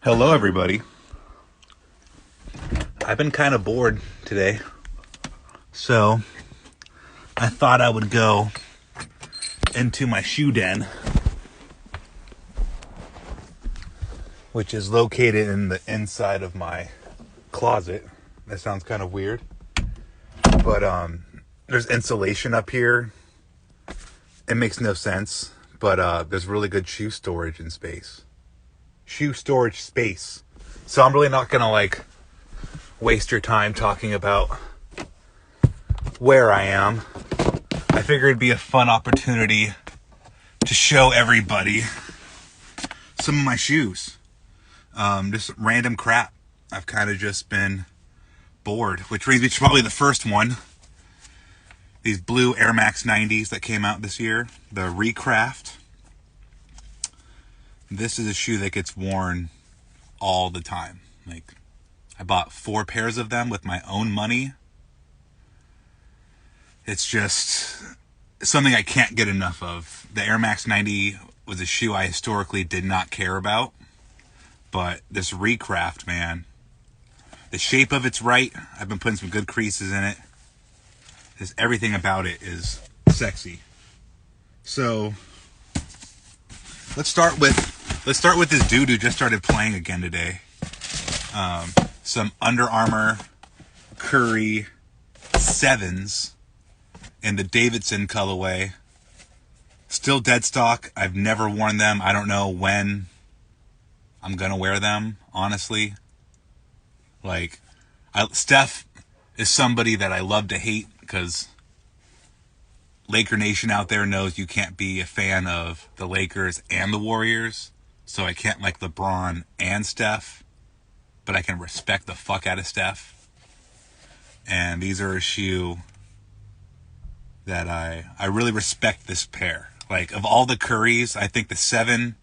Hello, everybody. I've been kind of bored today, so I thought I would go into my shoe den, which is located in the inside of my closet. That sounds kind of weird, but there's insulation up here. It makes no sense, but there's really good shoe storage and space. Shoe storage space. So I'm really not gonna waste your time talking about where I am. I figured it'd be a fun opportunity to show everybody some of my shoes. Just random crap. I've kind of just been bored, which brings me to probably the first one. These blue Air Max 90s that came out this year, the Recraft. This is a shoe that gets worn all the time. I bought 4 pairs of them with my own money. It's just something I can't get enough of. The Air Max 90 was a shoe I historically did not care about. But this Recraft, man, the shape of it's right. I've been putting some good creases in it. Just everything about it is sexy. So let's start with this dude who just started playing again today. Some Under Armour Curry 7s in the Davidson colorway. Still dead stock. I've never worn them. I don't know when I'm gonna wear them, honestly. Steph is somebody that I love to hate, because Laker Nation out there knows you can't be a fan of the Lakers and the Warriors. So I can't like LeBron and Steph, but I can respect the fuck out of Steph. And these are a shoe that I really respect this pair. Of all the Currys, I think the 7,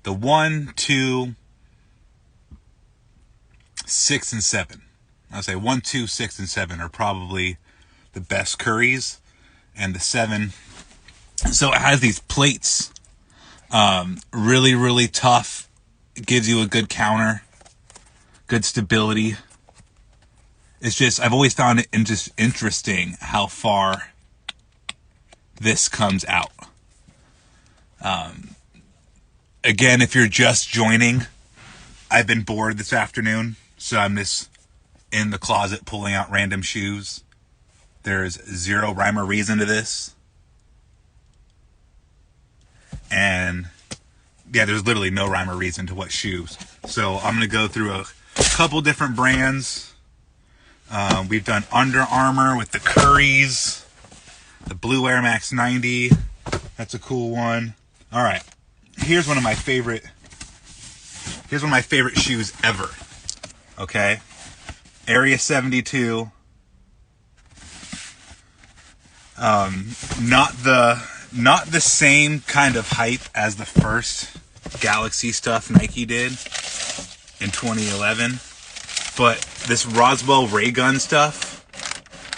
the 1, 2, 6, and 7. I'll say 1, 2, 6, and 7 are probably the best Currys. And the 7, so it has these plates. Really, really tough. It gives you a good counter. Good stability. It's just, I've always found it interesting how far this comes out. Again, if you're just joining, I've been bored this afternoon, so I'm just in the closet pulling out random shoes. There's zero rhyme or reason to this. And yeah, there's literally no rhyme or reason to what shoes. So I'm going to go through a couple different brands. We've done Under Armour with the Currys. The blue Air Max 90. That's a cool one. All right. Here's one of my favorite shoes ever. Okay? Area 72. Not the same kind of hype as the first Galaxy stuff Nike did in 2011, but this Roswell ray gun stuff,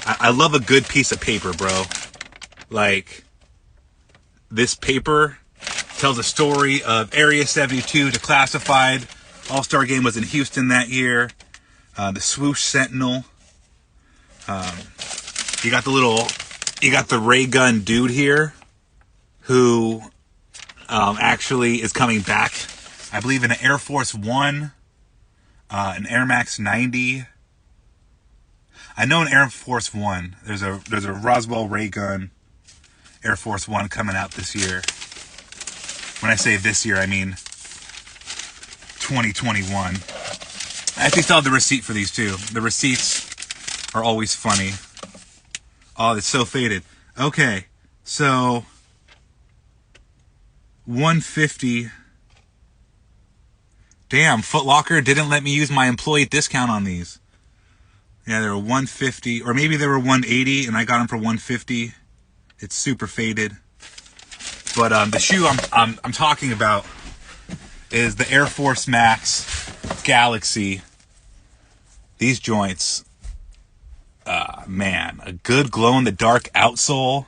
I love a good piece of paper, bro. This paper tells a story of Area 72 Declassified. All-Star Game was in Houston that year. The swoosh Sentinel. You got the ray gun dude here, who actually is coming back, I believe, in an Air Force One, an Air Max 90. I know an Air Force One. There's a Roswell ray gun Air Force One coming out this year. When I say this year, I mean 2021. I actually still have the receipt for these too. The receipts are always funny. Oh, it's so faded. Okay, so $150. Damn, Foot Locker didn't let me use my employee discount on these. Yeah, they were $150, or maybe they were $180, and I got them for $150. It's super faded. But the shoe I'm talking about is the Air Force Max Galaxy. These joints, man, a good glow-in-the-dark outsole.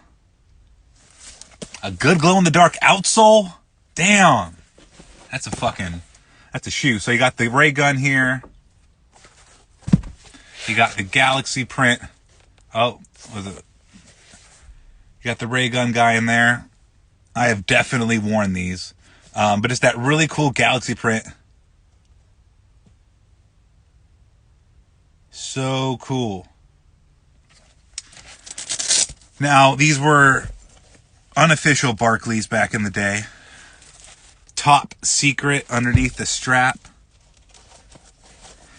A good glow-in-the-dark outsole? Damn. That's That's a shoe. So you got the ray gun here. You got the galaxy print. Oh, was it? You got the ray gun guy in there. I have definitely worn these. But it's that really cool galaxy print. So cool. Now, these were unofficial Barkleys back in the day. Top secret underneath the strap.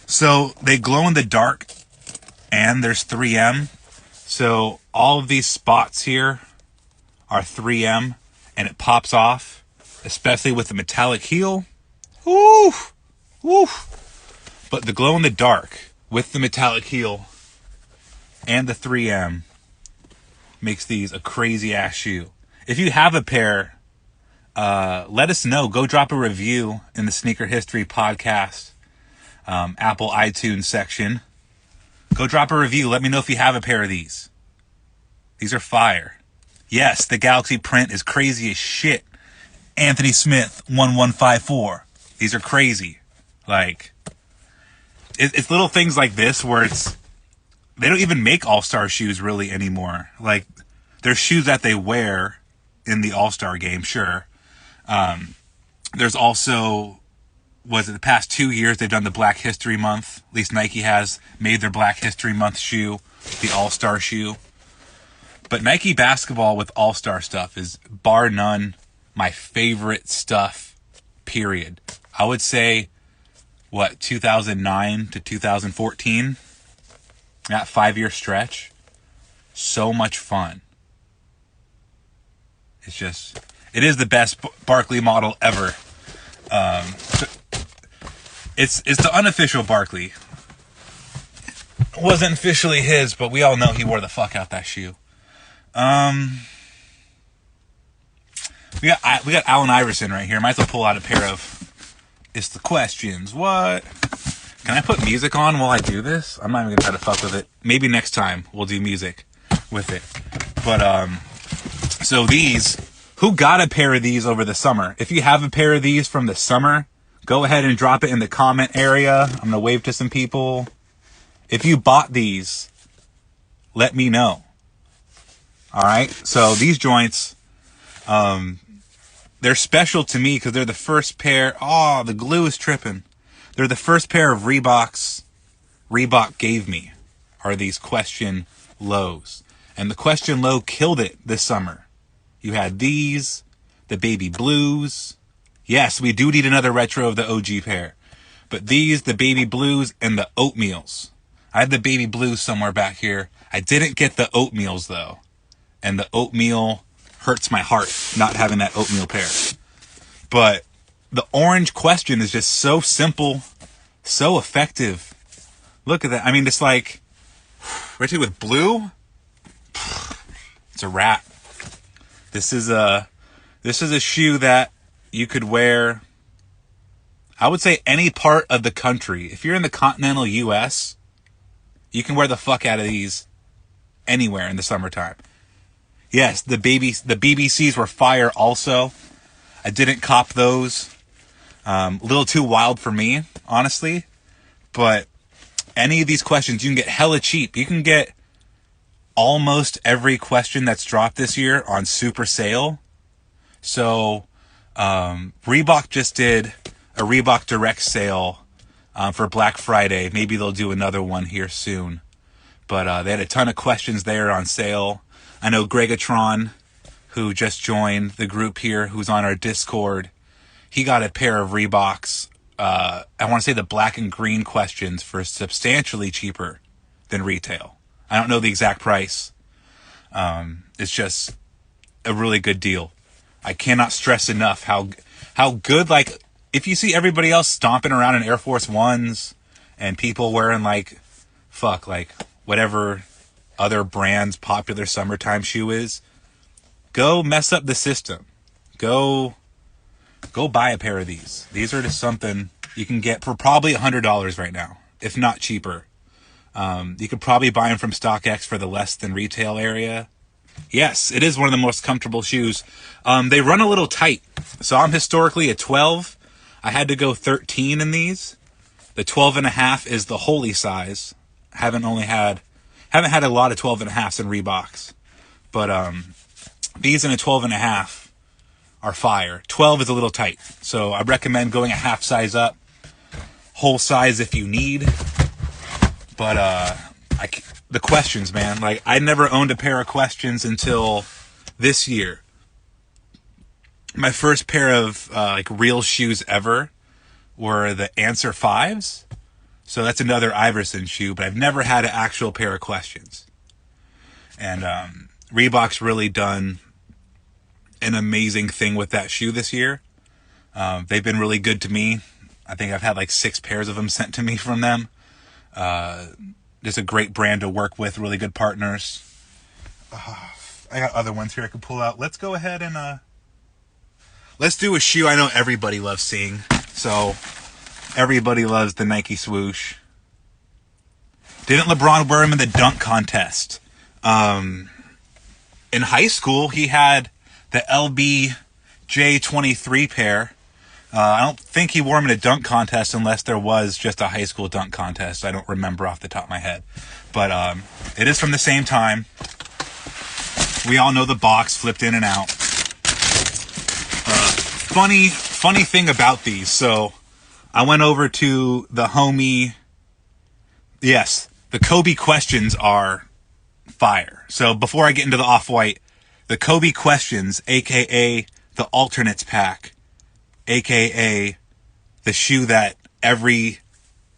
So they glow in the dark, and there's 3M. So all of these spots here are 3M, and it pops off, especially with the metallic heel. Woo! Woo! But the glow in the dark with the metallic heel and the 3M makes these a crazy ass shoe. If you have a pair, let us know. Go drop a review in the Sneaker History Podcast Apple iTunes section. Go drop a review. Let me know if you have a pair of these. These are fire. Yes, the Galaxy print is crazy as shit. Anthony Smith 1154. These are crazy. Like, it's little things like this where they don't even make All-Star shoes really anymore. Like, there's shoes that they wear in the All-Star game, sure. There's also, the past 2 years they've done the Black History Month. At least Nike has made their Black History Month shoe, the All-Star shoe. But Nike basketball with All-Star stuff is, bar none, my favorite stuff, period. I would say, 2009 to 2014? That 5-year stretch. So much fun. It is the best Barkley model ever. It's the unofficial Barkley. It wasn't officially his, but we all know he wore the fuck out that shoe. We got Allen Iverson right here. Might as well pull out a pair of It's the Questions. What? Can I put music on while I do this? I'm not even gonna try to fuck with it. Maybe next time we'll do music with it. But so these, who got a pair of these over the summer? If you have a pair of these from the summer, go ahead and drop it in the comment area. I'm gonna wave to some people. If you bought these, let me know. All right. So these joints, they're special to me because they're the first pair. Oh, the glue is tripping. They're the first pair of Reeboks Reebok gave me, are these Question Lows. And the Question Low killed it this summer. You had these, the baby blues. Yes, we do need another retro of the OG pair. But these, the baby blues, and the oatmeals. I had the baby blues somewhere back here. I didn't get the oatmeals, though. And the oatmeal hurts my heart, not having that oatmeal pair. But the orange Question is just so simple, so effective. Look at that. I mean, it's like, right here with blue, it's a wrap. This is a shoe that you could wear, I would say, any part of the country. If you're in the continental U.S., you can wear the fuck out of these anywhere in the summertime. Yes, the BBCs were fire also. I didn't cop those. A little too wild for me, honestly. But any of these Questions, you can get hella cheap. You can get almost every Question that's dropped this year on super sale. So Reebok just did a Reebok Direct sale for Black Friday. Maybe they'll do another one here soon. But they had a ton of Questions there on sale. I know Gregatron, who just joined the group here, who's on our Discord, he got a pair of Reeboks. I want to say the black and green Questions for substantially cheaper than retail. I don't know the exact price. It's just a really good deal. I cannot stress enough how good, like, if you see everybody else stomping around in Air Force Ones and people wearing like whatever other brand's popular summertime shoe is, go mess up the system. Go buy a pair of these. These are just something you can get for probably $100 right now, if not cheaper. You could probably buy them from StockX for the less than retail area. Yes, it is one of the most comfortable shoes. They run a little tight. So I'm historically a 12. I had to go 13 in these. The 12.5 is the holy size. Haven't had a lot of 12.5s in Reeboks, but these in a 12.5 are fire. 12 is a little tight, so I recommend going a half size up, whole size if you need. But the questions, man, like I never owned a pair of questions until this year. My first pair of like real shoes ever were the Answer 5s. So that's another Iverson shoe, but I've never had an actual pair of questions. And Reebok's really done an amazing thing with that shoe this year. They've been really good to me. I think I've had like 6 pairs of them sent to me from them. Just a great brand to work with, really good partners. I got other ones here I could pull out. Let's go ahead and let's do a shoe I know everybody loves seeing. So everybody loves the Nike swoosh. Didn't LeBron wear him in the dunk contest? In high school, he had the LBJ23 pair. I don't think he wore him in a dunk contest unless there was just a high school dunk contest. I don't remember off the top of my head. But it is from the same time. We all know the box flipped in and out. Funny thing about these. So I went over to the homie. Yes, the Kobe questions are fire. So before I get into the Off-White, the Kobe questions, aka the alternates pack, aka the shoe that every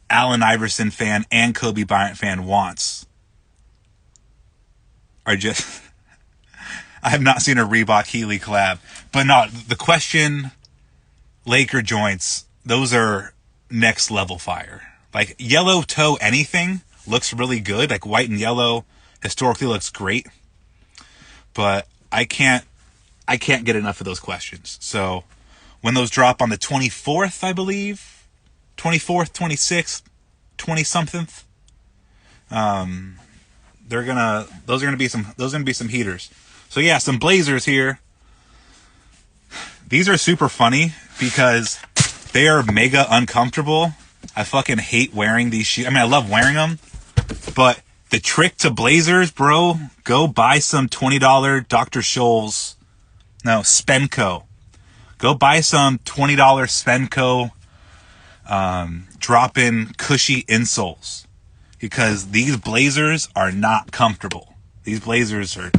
Allen Iverson fan and Kobe Bryant fan wants, are just... I have not seen a Reebok Healy collab. But no, the question Laker joints, those are next level fire. Like yellow toe anything looks really good. Like white and yellow historically looks great. But I can't get enough of those questions. So when those drop on the 24th, I believe, 24th, 26th, 20-something, those are gonna be some heaters. So yeah, some Blazers here. These are super funny because they are mega uncomfortable. I fucking hate wearing these shoes. I mean, I love wearing them, but the trick to Blazers, bro, go buy some $20 Dr. Scholl's, no, Spenco. Go buy some $20 Spenco drop-in cushy insoles, because these Blazers are not comfortable. These Blazers are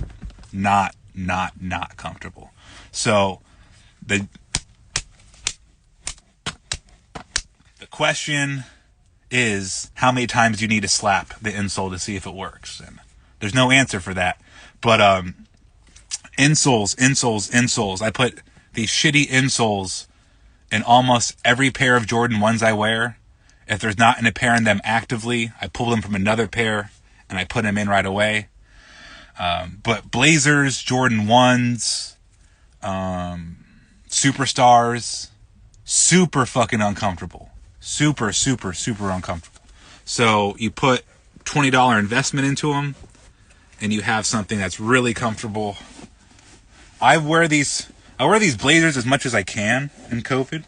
not comfortable. So the question is, how many times do you need to slap the insole to see if it works? And there's no answer for that. But insoles. I put these shitty insoles in almost every pair of Jordan 1s I wear. If there's not in a pair in them actively, I pull them from another pair and I put them in right away. But Blazers, Jordan 1s, Superstars, super fucking uncomfortable. Super uncomfortable. So you put $20 investment into them and you have something that's really comfortable. I wear these Blazers as much as I can in COVID.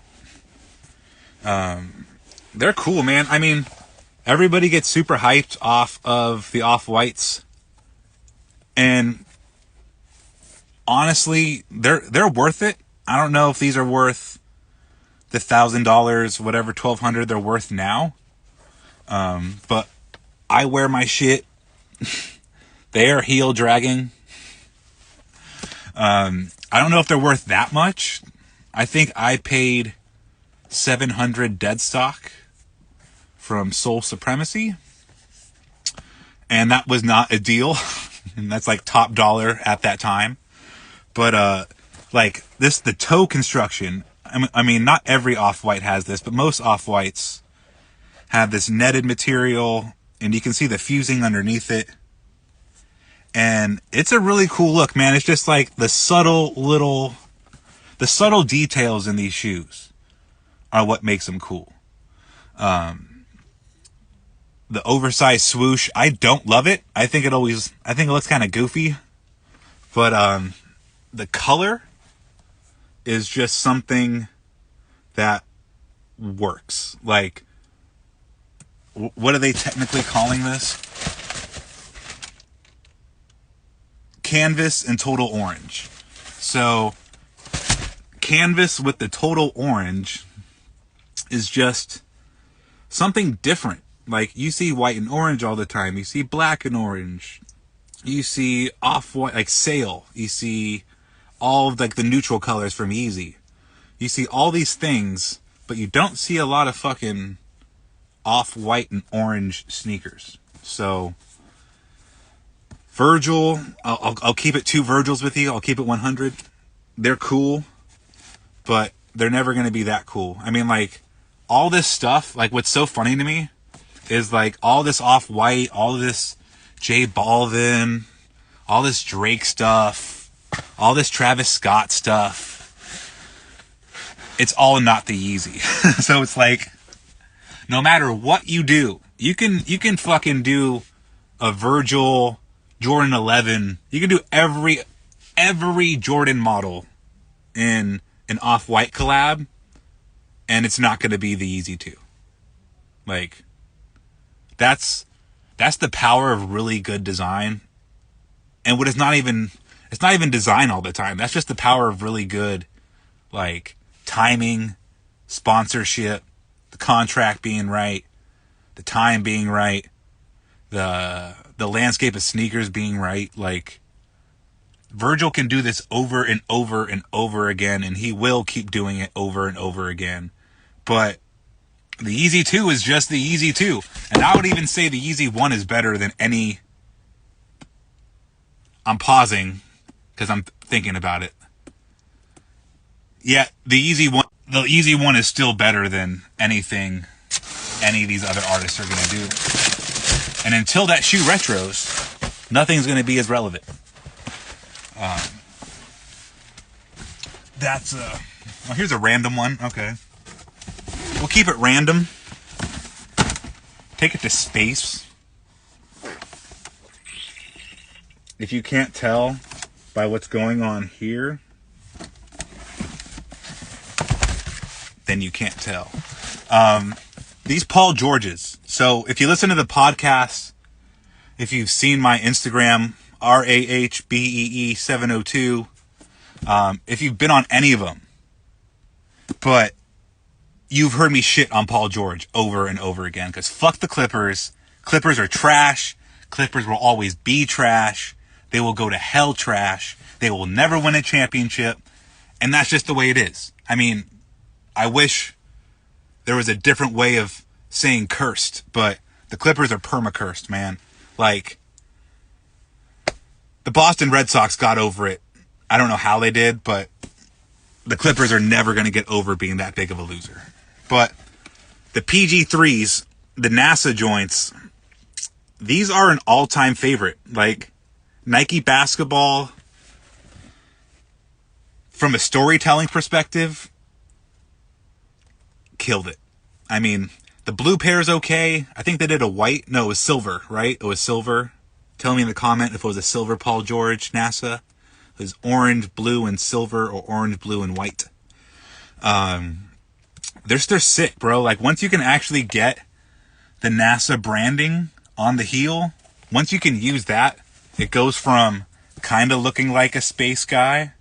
They're cool, man. I mean, everybody gets super hyped off of the Off-Whites. And honestly, they're worth it. I don't know if these are worth the $1,000, whatever, $1,200 they're worth now. But I wear my shit. They are heel dragging. I don't know if they're worth that much. I think I paid $700 dead stock from Soul Supremacy, and that was not a deal. And that's like top dollar at that time. But like this, the toe construction, I mean, not every Off-White has this, but most Off-Whites have this netted material, and you can see the fusing underneath it. And it's a really cool look, man. It's just like the subtle details in these shoes are what makes them cool. The oversized swoosh, I don't love it. I think it looks kind of goofy. But the color is just something that works. Like, what are they technically calling this? Canvas and total orange. So canvas with the total orange is just something different. Like, you see white and orange all the time. You see black and orange. You see off-white, like Sail. You see all of like the neutral colors from Easy. You see all these things, but you don't see a lot of fucking off-white and orange sneakers. So Virgil, I'll keep it 2 Virgils with you. I'll keep it 100. They're cool, but they're never going to be that cool. I mean, like, all this stuff, like, what's so funny to me is, like, all this Off-White, all this J Balvin, all this Drake stuff, all this Travis Scott stuff. It's all not the Yeezy. So it's like, no matter what you do, you can fucking do a Virgil Jordan 11. You can do every Jordan model in an Off-White collab, and it's not going to be the Yeezy 2. Like, that's the power of really good design. And what is not even, it's not even design all the time. That's just the power of really good, like, timing, sponsorship, the contract being right, the time being right, the landscape of sneakers being right. Like, Virgil can do this over and over and over again, and he will keep doing it over and over again. But the Yeezy 2 is just the Yeezy 2. And I would even say the Yeezy 1 is better than any... I'm pausing because I'm thinking about it. Yeah, the Yeezy 1 is still better than anything any of these other artists are going to do. And until that shoe retros, nothing's going to be as relevant. Well, here's a random one. Okay. We'll keep it random. Take it to space. If you can't tell by what's going on here, then you can't tell. These Paul Georges. So if you listen to the podcast, if you've seen my Instagram, RAHBEE702, if you've been on any of them, but you've heard me shit on Paul George over and over again, because fuck the Clippers. Clippers are trash. Clippers will always be trash. They will go to hell trash. They will never win a championship. And that's just the way it is. I mean, I wish there was a different way of saying cursed, but the Clippers are perma-cursed, man. Like, the Boston Red Sox got over it. I don't know how they did, but the Clippers are never going to get over being that big of a loser. But the PG3s, the NASA joints, these are an all-time favorite. Like, Nike basketball, from a storytelling perspective, killed it. I mean, the blue pair is okay. I think they did a white. No, it was silver, right? It was silver. Tell me in the comment if it was a silver Paul George NASA. It was orange, blue, and silver, or orange, blue, and white. They're sick, bro. Like, once you can actually get the NASA branding on the heel, once you can use that, it goes from kind of looking like a space guy,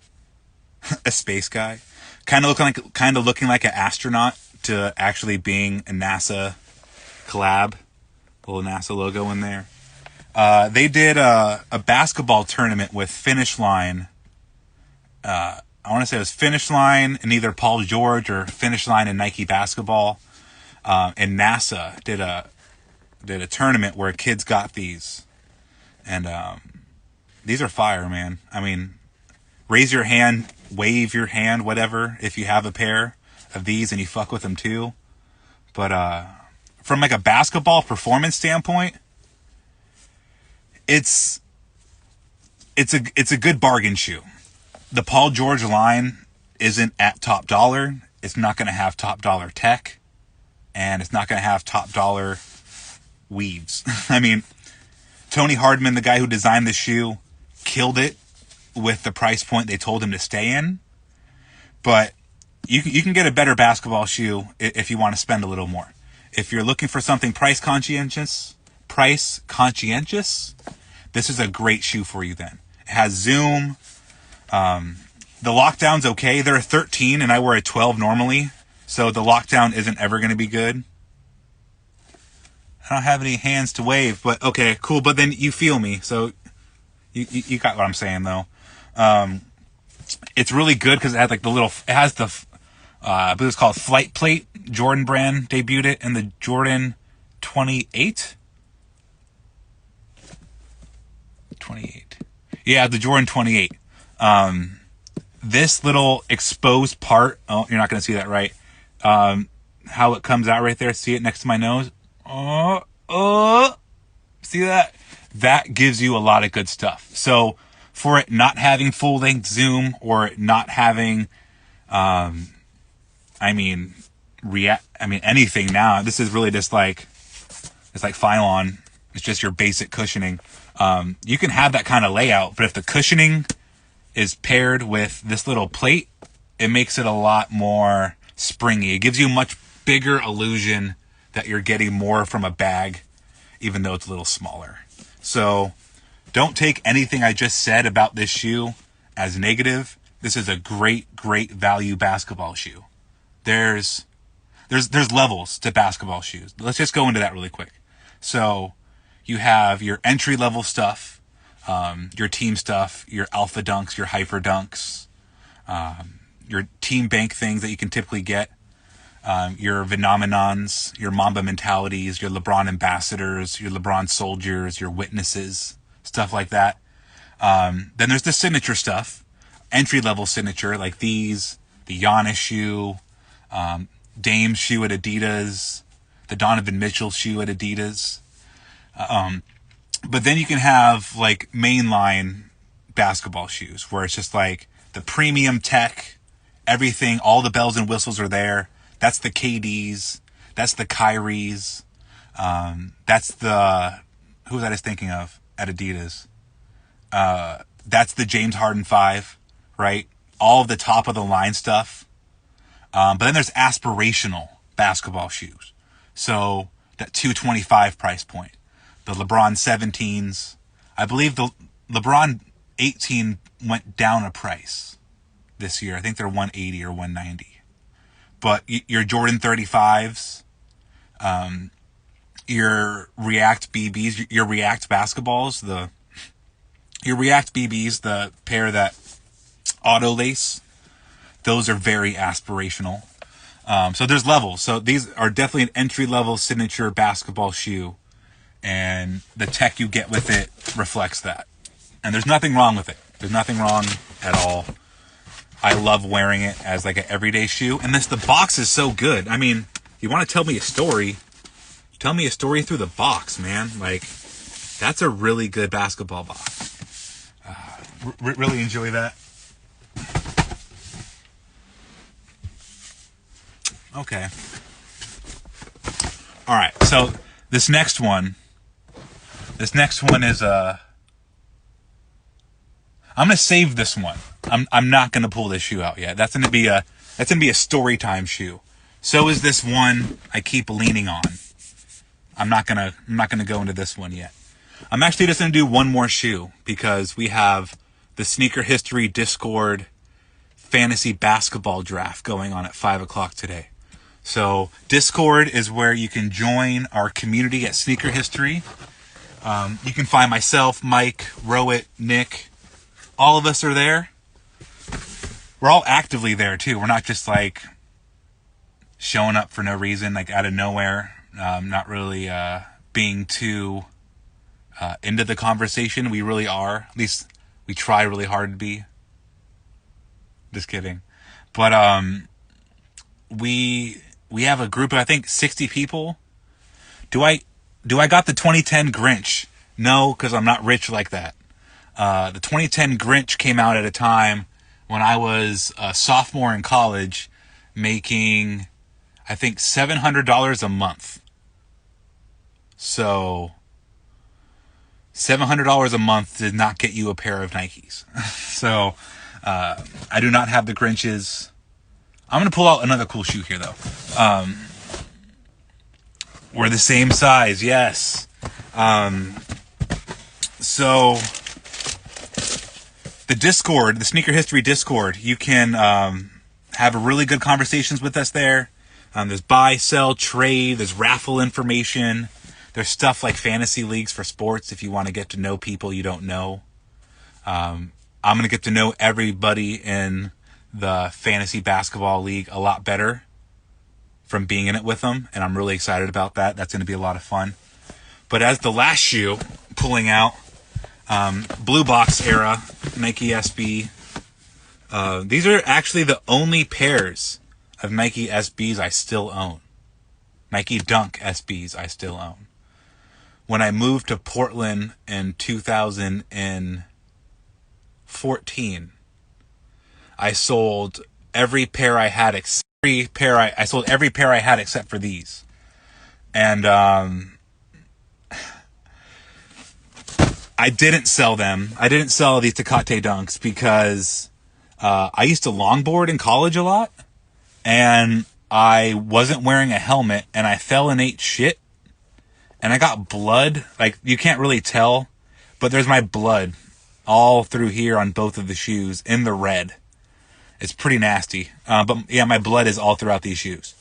kind of looking like an astronaut, to actually being a NASA collab, little NASA logo in there. They did a basketball tournament with Finish Line. I want to say it was Finish Line and either Paul George or Finish Line and Nike basketball. And NASA did a tournament where kids got these. And these are fire, man. I mean, raise your hand, wave your hand, whatever, if you have a pair of these and you fuck with them too. But from like a basketball performance standpoint, it's a good bargain shoe. The Paul George line isn't at top dollar. It's not going to have top dollar tech, and it's not going to have top dollar weaves. I mean, Tony Hardman, the guy who designed the shoe, killed it with the price point they told him to stay in. But you can get a better basketball shoe if you want to spend a little more. If you're looking for something price conscientious, this is a great shoe for you then. It has zoom. The lockdown's okay. They're a 13 and I wear a 12 normally. So the lockdown isn't ever going to be good. I don't have any hands to wave, but okay, cool. But then you feel me. So you got what I'm saying though. It's really good because it has like it has the, I believe it's called Flight Plate. Jordan brand debuted it in the Jordan 28. 28. Yeah, the Jordan 28. This little exposed part, oh, you're not going to see that right. How it comes out right there. See it next to my nose? See that? That gives you a lot of good stuff. So for it not having full length zoom or it not having, anything now, this is really just like, it's like Phylon. It's just your basic cushioning. You can have that kind of layout, but if the cushioning is paired with this little plate, it makes it a lot more springy. It gives you a much bigger illusion that you're getting more from a bag, even though it's a little smaller. So don't take anything I just said about this shoe as negative. This is a great value basketball shoe. There's levels to basketball shoes. Let's just go into that really quick. So you have your entry level stuff, your team stuff, your alpha dunks, your hyper dunks, your team bank things that you can typically get, your phenomenons, your Mamba mentalities, your LeBron ambassadors, your LeBron soldiers, your witnesses, stuff like that. Then there's the signature stuff, entry level signature like these, the Giannis shoe, Dame's shoe at Adidas, the Donovan Mitchell shoe at Adidas. But then you can have like mainline basketball shoes where it's just like the premium tech, everything, all the bells and whistles are there. That's the KDs. That's the Kyries. That's the, who was I just thinking of at Adidas? That's the James Harden 5, right? All of the top of the line stuff. But then there's aspirational basketball shoes. So that $225 price point. The LeBron 17s. I believe the LeBron 18 went down a price this year. I think they're 180 or 190. But your Jordan 35s, your React BBs, your React basketballs, your React BBs, the pair that auto lace, those are very aspirational. So there's levels. So these are definitely an entry-level signature basketball shoe. And the tech you get with it reflects that. And there's nothing wrong with it. There's nothing wrong at all. I love wearing it as like an everyday shoe. And the box is so good. I mean, you want to tell me a story, tell me a story through the box, man. Like, that's a really good basketball box. Really enjoy that. Okay. All right. So this next one is I'm going to save this one. I'm not going to pull this shoe out yet. That's going to be a story time shoe. So is this one I keep leaning on. I'm not going to go into this one yet. I'm actually just going to do one more shoe because we have the Sneaker History Discord fantasy basketball draft going on at 5:00 today. So Discord is where you can join our community at Sneaker History. You can find myself, Mike, Rowett, Nick. All of us are there. We're all actively there too. We're not just like showing up for no reason, like out of nowhere. Not really being too into the conversation. We really are. At least we try really hard to be. Just kidding. But we have a group of I think 60 people. Do I got the 2010 Grinch? No, because I'm not rich like that. The 2010 Grinch came out at a time when I was a sophomore in college, making I think $700 a month. So $700 a month did not get you a pair of Nikes. So I do not have the Grinches. I'm going to pull out another cool shoe here, though. We're the same size, yes. So, the Discord, the Sneaker History Discord, you can have really good conversations with us there. There's buy, sell, trade, there's raffle information. There's stuff like fantasy leagues for sports if you want to get to know people you don't know. I'm going to get to know everybody in the fantasy basketball league a lot better from being in it with them, and I'm really excited about that. That's going to be a lot of fun. But as the last shoe, pulling out, Blue Box era, Nike SB. These are actually the only pairs of Nike SBs I still own. Nike Dunk SBs I still own. When I moved to Portland in 2014, I sold every pair I had except for these. And I didn't sell them. I didn't sell these Tecate Dunks because I used to longboard in college a lot, and I wasn't wearing a helmet, and I fell and ate shit, and I got blood. Like, you can't really tell, but there's my blood all through here on both of the shoes in the red. It's pretty nasty. But yeah, my blood is all throughout these shoes.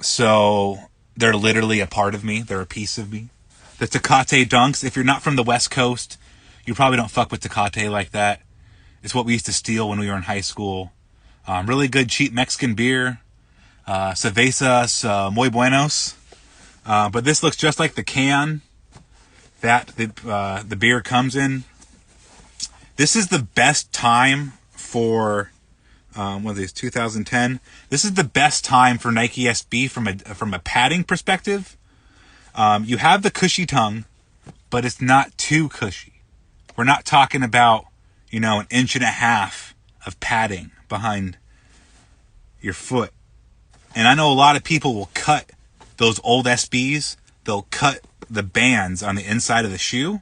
So they're literally a part of me. They're a piece of me. The Tecate Dunks, if you're not from the West Coast, you probably don't fuck with Tecate like that. It's what we used to steal when we were in high school. Really good, cheap Mexican beer. Cervezas muy buenos. But this looks just like the can that the beer comes in. This is the best time for, what is this, 2010? This is the best time for Nike SB from a padding perspective. You have the cushy tongue, but it's not too cushy. We're not talking about, an inch and a half of padding behind your foot. And I know a lot of people will cut those old SBs. They'll cut the bands on the inside of the shoe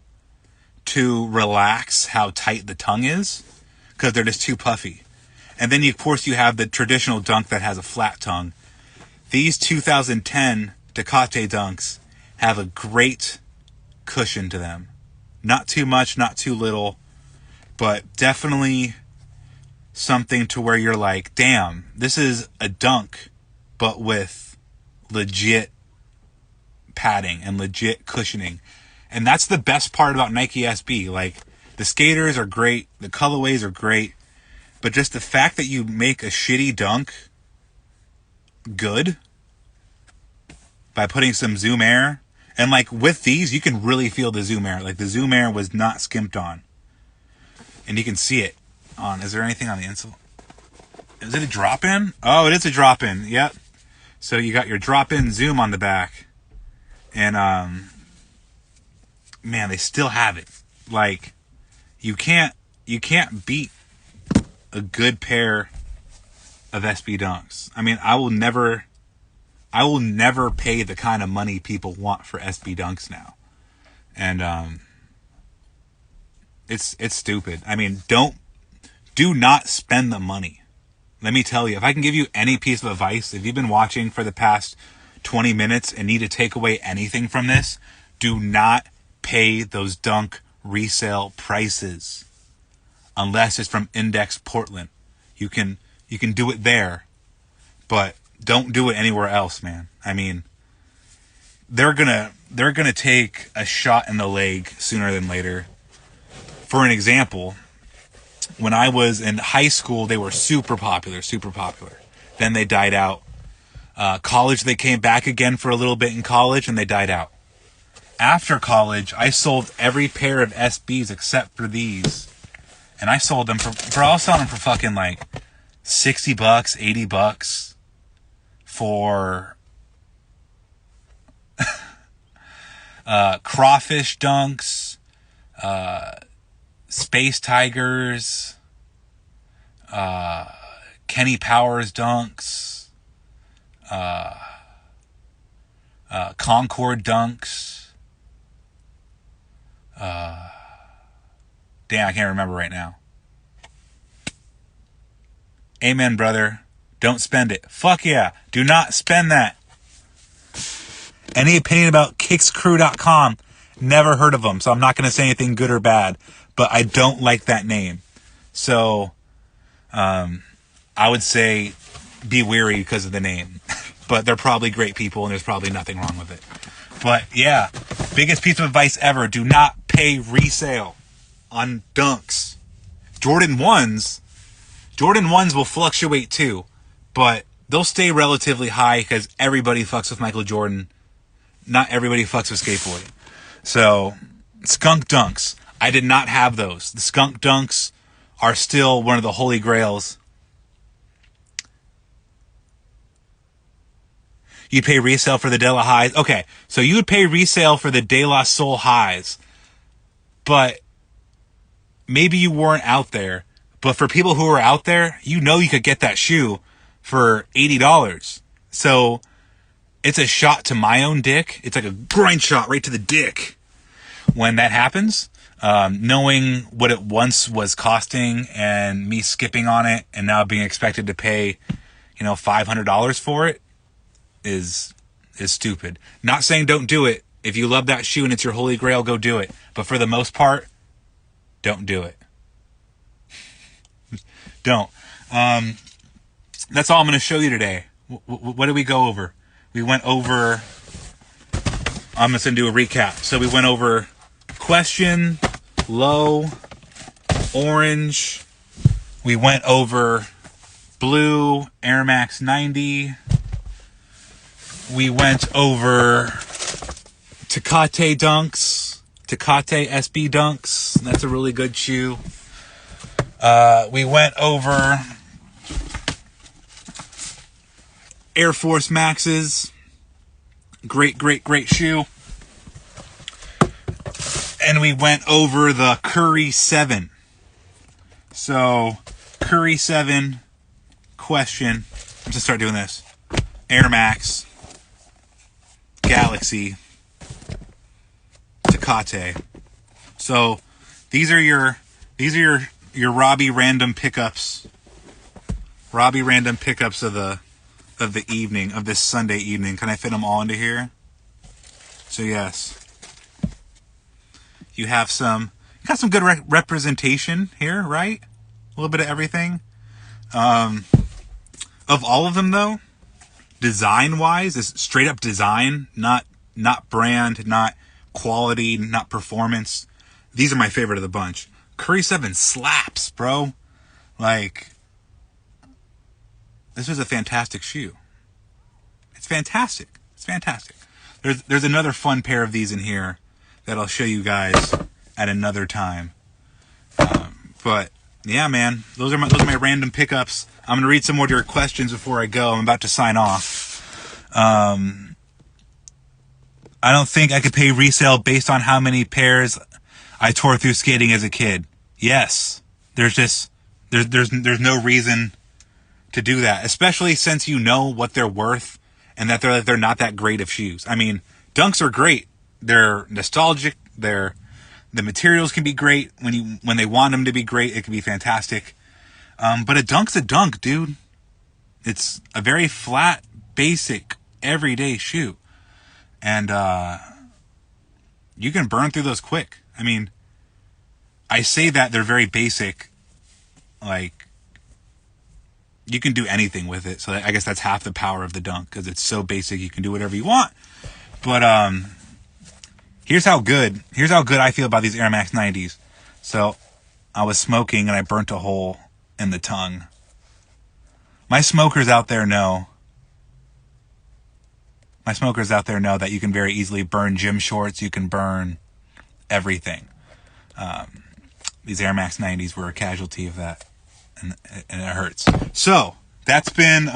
to relax how tight the tongue is because they're just too puffy. And then, of course, you have the traditional Dunk that has a flat tongue. These 2010 Tecate Dunks have a great cushion to them. Not too much, not too little, but definitely something to where you're like, damn, this is a dunk, but with legit padding and legit cushioning. And that's the best part about Nike SB. Like, the skaters are great, the colorways are great, but just the fact that you make a shitty dunk good by putting some Zoom Air, and like with these, you can really feel the Zoom Air. Like, the Zoom Air was not skimped on. And you can see it on, is there anything on the insole? Is it a drop-in? Oh, it is a drop-in, yep. So you got your drop-in Zoom on the back. And, man, they still have it. Like, you can't beat a good pair of SB Dunks. I mean, I will never pay the kind of money people want for SB Dunks now. And, it's stupid. I mean, do not spend the money. Let me tell you, if I can give you any piece of advice, if you've been watching for the past 20 minutes and need to take away anything from this, do not pay those Dunk resale prices unless it's from Index Portland. You can do it there, but don't do it anywhere else, man. I mean, they're gonna take a shot in the leg sooner than later. For an example, when I was in high school, they were super popular. Then they died out. College, they came back again for a little bit in college, and they died out. After college, I sold every pair of SBs except for these. And I sold them I was selling them for fucking like $60, $80 for crawfish dunks, Space Tigers, Kenny Powers dunks, Concord dunks. Damn, I can't remember right now. Amen, brother. Don't spend it. Fuck yeah. Do not spend that. Any opinion about kickscrew.com? Never heard of them, so I'm not going to say anything good or bad. But I don't like that name. So, I would say be wary because of the name. But they're probably great people, and there's probably nothing wrong with it. But yeah, biggest piece of advice ever. Do not pay resale on dunks. Jordan 1s will fluctuate too. But they'll stay relatively high because everybody fucks with Michael Jordan. Not everybody fucks with skateboarding. So, skunk dunks. I did not have those. The skunk dunks are still one of the holy grails. You'd pay resale for the De La highs. Okay, so you would pay resale for the De La Soul highs. But maybe you weren't out there. But for people who are out there, you know you could get that shoe for $80. So it's a shot to my own dick. It's like a grind shot right to the dick when that happens. Knowing what it once was costing and me skipping on it and now being expected to pay, $500 for it is stupid. Not saying don't do it. If you love that shoe and it's your holy grail, go do it. But for the most part, don't do it. Don't. That's all I'm going to show you today. What did we go over? We went over... I'm just going to do a recap. So we went over question, low, orange. We went over blue, Air Max 90. We went over Tecate Dunks, Tecate SB Dunks. That's a really good shoe. We went over Air Force Maxes. Great shoe. And we went over the Curry 7. So, Curry 7, question. Let's just start doing this. Air Max, Galaxy, Tecate. So, these are your Robbie random pickups. Robbie random pickups of the evening, of this Sunday evening. Can I fit them all into here? So yes. You got some good representation here, right? A little bit of everything. Of all of them though, design-wise, is straight up design, not brand, not quality, not performance. These are my favorite of the bunch. Curry 7 slaps, bro. Like, this was a fantastic shoe. It's fantastic. It's fantastic. There's another fun pair of these in here that I'll show you guys at another time. But yeah, man, those are my random pickups. I'm gonna read some more of your questions before I go. I'm about to sign off. I don't think I could pay resale based on how many pairs I tore through skating as a kid. Yes, there's no reason to do that, especially since you know what they're worth and that they're not that great of shoes. I mean, dunks are great. They're nostalgic. The materials can be great when they want them to be great. It can be fantastic. But a dunk's a dunk, dude. It's a very flat, basic, everyday shoe, and you can burn through those quick. I mean, I say that they're very basic, like, you can do anything with it. So I guess that's half the power of the dunk, because it's so basic you can do whatever you want. But here's how good I feel about these Air Max 90s. So I was smoking and I burnt a hole in the tongue. My smokers out there know that you can very easily burn gym shorts. You can burn everything. These Air Max 90s were a casualty of that. And it hurts. So that's been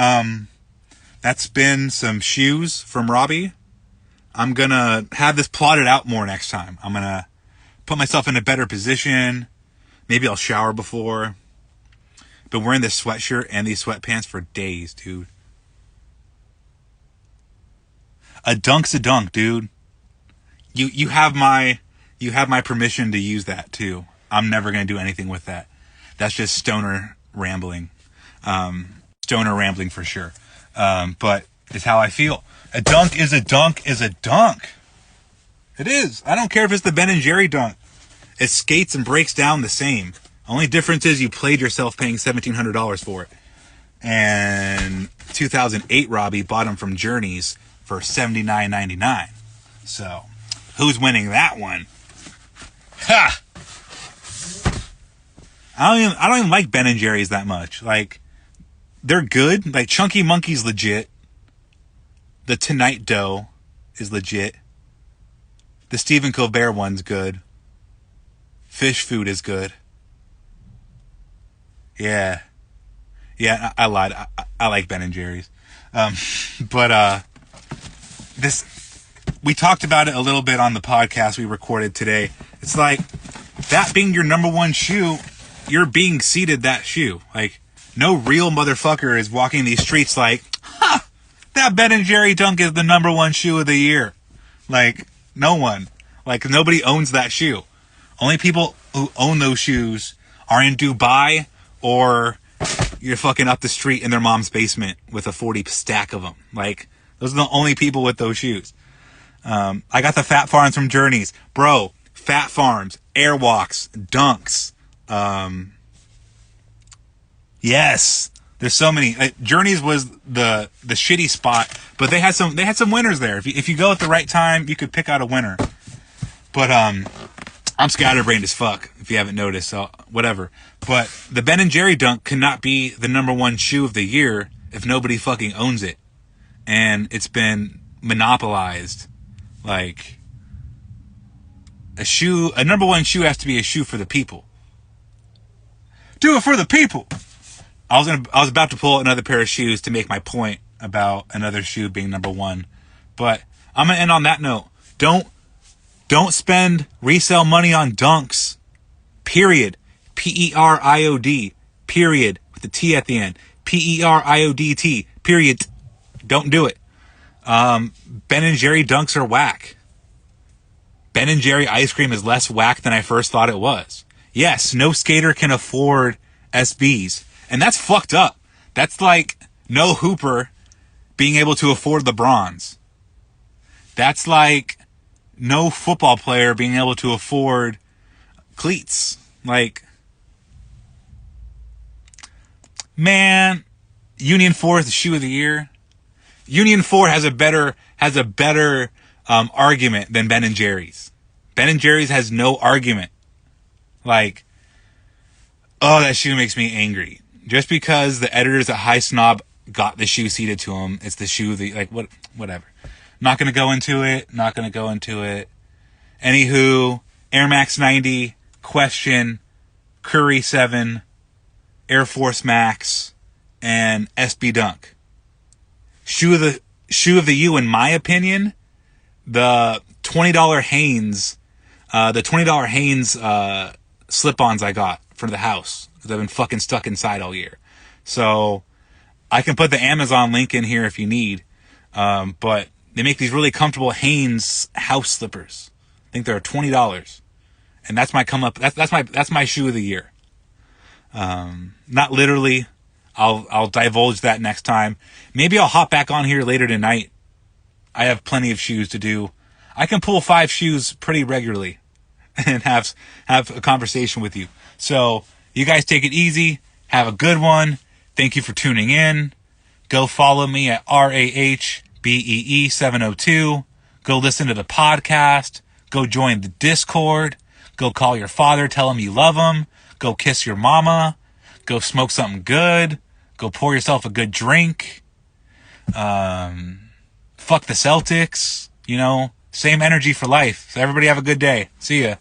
some shoes from Robbie. I'm gonna have this plotted out more next time. I'm gonna put myself in a better position. Maybe I'll shower before. Been wearing this sweatshirt and these sweatpants for days, dude. A dunk's a dunk, dude. You have my permission to use that too. I'm never gonna do anything with that. That's just stoner rambling. Stoner rambling for sure. But it's how I feel. A dunk is a dunk is a dunk. It is. I don't care if it's the Ben and Jerry dunk. It skates and breaks down the same. Only difference is you played yourself paying $1,700 for it. And 2008 Robbie bought them from Journeys for $79.99. So, who's winning that one? Ha! I don't even like Ben and Jerry's that much. Like, they're good. Like, Chunky Monkey's legit. The Tonight Dough is legit. The Stephen Colbert one's good. Fish Food is good. Yeah, I lied. I like Ben and Jerry's. But we talked about it a little bit on the podcast we recorded today. It's like, that being your number one shoe, you're being seated that shoe. Like, no real motherfucker is walking these streets like, that Ben and Jerry dunk is the number one shoe of the year. Like, no one. Like, nobody owns that shoe. Only people who own those shoes are in Dubai, or you're fucking up the street in their mom's basement with a 40 stack of them. Like, those are the only people with those shoes. I got the Fat Farms from Journeys. Bro, Fat Farms, Airwalks, Dunks. Yes. There's so many. Journeys was the shitty spot, but they had some winners there. If you go at the right time, you could pick out a winner. But I'm scatterbrained as fuck, if you haven't noticed, so whatever. But the Ben and Jerry dunk cannot be the number one shoe of the year if nobody fucking owns it. And it's been monopolized. Like, a number one shoe has to be a shoe for the people. Do it for the people. I was about to pull another pair of shoes to make my point about another shoe being number one. But I'm gonna end on that note. Don't spend resale money on dunks. Period. Period. Period. With the T at the end. Period. Period. Don't do it. Ben and Jerry dunks are whack. Ben and Jerry ice cream is less whack than I first thought it was. Yes, no skater can afford SBs. And that's fucked up. That's like no hooper being able to afford the bronze. That's like no football player being able to afford cleats. Like, man, Union 4 is the shoe of the year. Union 4 has a better argument than Ben and Jerry's. Ben and Jerry's has no argument. Like, oh, that shoe makes me angry. Just because the editors at High Snob got the shoe seated to them, it's the shoe of the, like, whatever. Not gonna go into it. Anywho, Air Max 90, Question, Curry 7, Air Force Max, and SB Dunk. Shoe of the U, in my opinion, the $20 Hanes, slip-ons I got for the house, because I've been fucking stuck inside all year. So I can put the Amazon link in here if you need. But they make these really comfortable Hanes house slippers. I think they're $20. And that's my that's my shoe of the year. Not literally. I'll divulge that next time. Maybe I'll hop back on here later tonight. I have plenty of shoes to do. I can pull 5 shoes pretty regularly and have a conversation with you. So you guys take it easy. Have a good one. Thank you for tuning in. Go follow me at RAHBEE702. Go listen to the podcast. Go join the Discord. Go call your father. Tell him you love him. Go kiss your mama. Go smoke something good. Go pour yourself a good drink. Fuck the Celtics. You know, same energy for life. So everybody have a good day. See ya.